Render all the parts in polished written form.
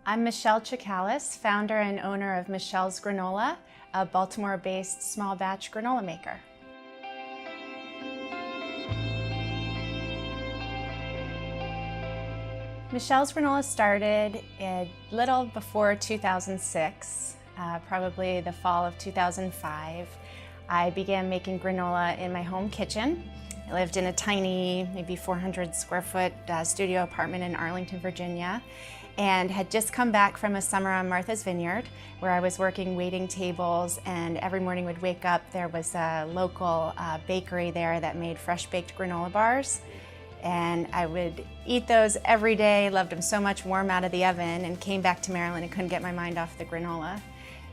I'm Michele Tsucalas, founder and owner of Michele's Granola, a Baltimore-based small batch granola maker. Michele's Granola started a little before 2006, probably the fall of 2005. I began making granola in my home kitchen. I lived in a tiny, maybe 400 square foot studio apartment in Arlington, Virginia, and had just come back from a summer on Martha's Vineyard where I was working waiting tables, and every morning would wake up, there was a local bakery there that made fresh baked granola bars. And I would eat those every day, loved them so much, warm out of the oven, and came back to Maryland and couldn't get my mind off the granola.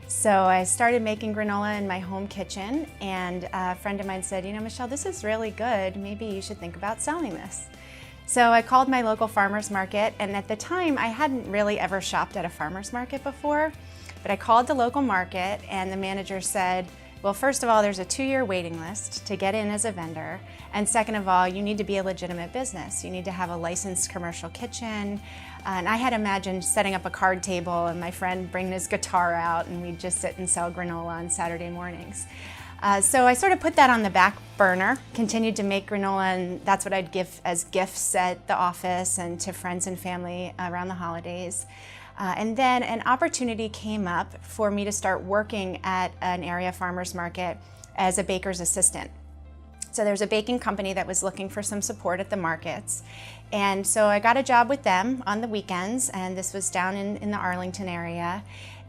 So I started making granola in my home kitchen, and a friend of mine said, you know, Michele, this is really good. Maybe you should think about selling this. So I called my local farmer's market, and at the time I hadn't really ever shopped at a farmer's market before, but I called the local market and the manager said, well, first of all, there's a 2-year waiting list to get in as a vendor, and second of all, you need to be a legitimate business. You need to have a licensed commercial kitchen. And I had imagined setting up a card table and my friend bringing his guitar out and we'd just sit and sell granola on Saturday mornings. So I sort of put that on the back burner, continued to make granola, and that's what I'd give as gifts at the office and to friends and family around the holidays. And then an opportunity came up for me to start working at an area farmer's market as a baker's assistant. So there's a baking company that was looking for some support at the markets. And so I got a job with them on the weekends, and this was down in the Arlington area,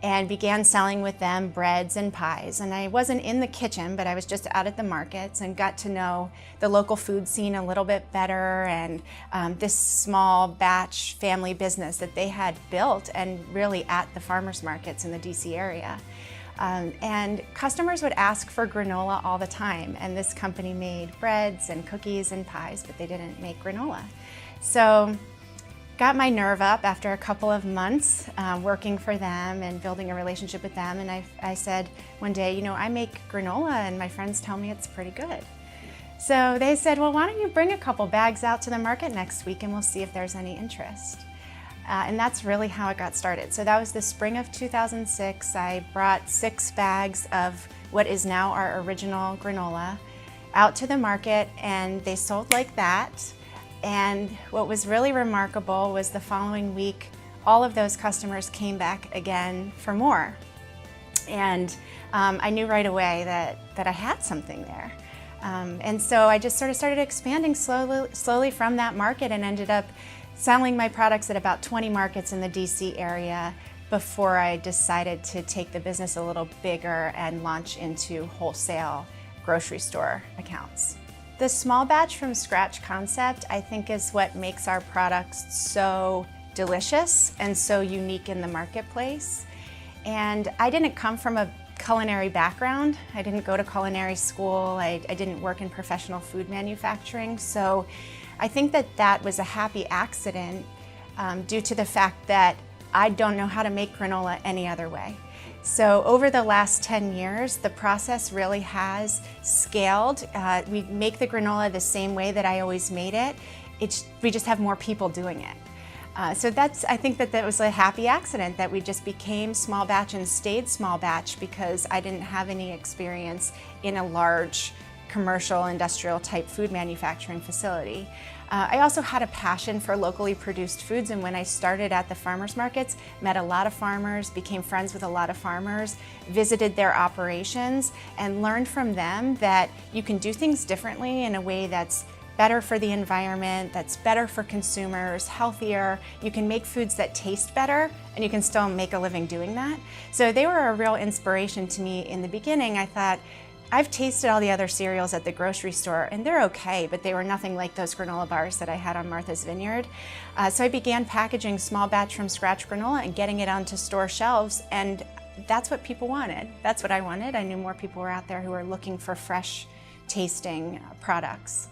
and began selling with them breads and pies. And I wasn't in the kitchen, but I was just out at the markets and got to know the local food scene a little bit better, and this small batch family business that they had built and really at the farmers markets in the DC area. And customers would ask for granola all the time, and this company made breads and cookies and pies, but they didn't make granola. So got my nerve up after a couple of months working for them and building a relationship with them, and I said one day, you know, I make granola and my friends tell me it's pretty good. So they said, well, why don't you bring a couple bags out to the market next week and we'll see if there's any interest. And that's really how it got started. So that was the spring of 2006. I brought 6 bags of what is now our original granola out to the market, and they sold like that. And what was really remarkable was the following week, all of those customers came back again for more. And I knew right away that I had something there. And so I just sort of started expanding slowly from that market and ended up selling my products at about 20 markets in the DC area before I decided to take the business a little bigger and launch into wholesale grocery store accounts. The small batch from scratch concept, I think, is what makes our products so delicious and so unique in the marketplace. And I didn't come from a culinary background. I didn't go to culinary school. I didn't work in professional food manufacturing. So I think that was a happy accident due to the fact that I don't know how to make granola any other way. So over the last 10 years, the process really has scaled. We make the granola the same way that I always made it. We just have more people doing it. So I think that was a happy accident that we just became small batch and stayed small batch because I didn't have any experience in a large commercial industrial type food manufacturing facility. I also had a passion for locally produced foods, and when I started at the farmers markets, met a lot of farmers, became friends with a lot of farmers, visited their operations, and learned from them that you can do things differently in a way that's better for the environment, that's better for consumers, healthier. You can make foods that taste better, and you can still make a living doing that. So they were a real inspiration to me in the beginning. I thought, I've tasted all the other cereals at the grocery store, and they're okay, but they were nothing like those granola bars that I had on Martha's Vineyard. So I began packaging small batch from scratch granola and getting it onto store shelves, and that's what people wanted. That's what I wanted. I knew more people were out there who were looking for fresh tasting products.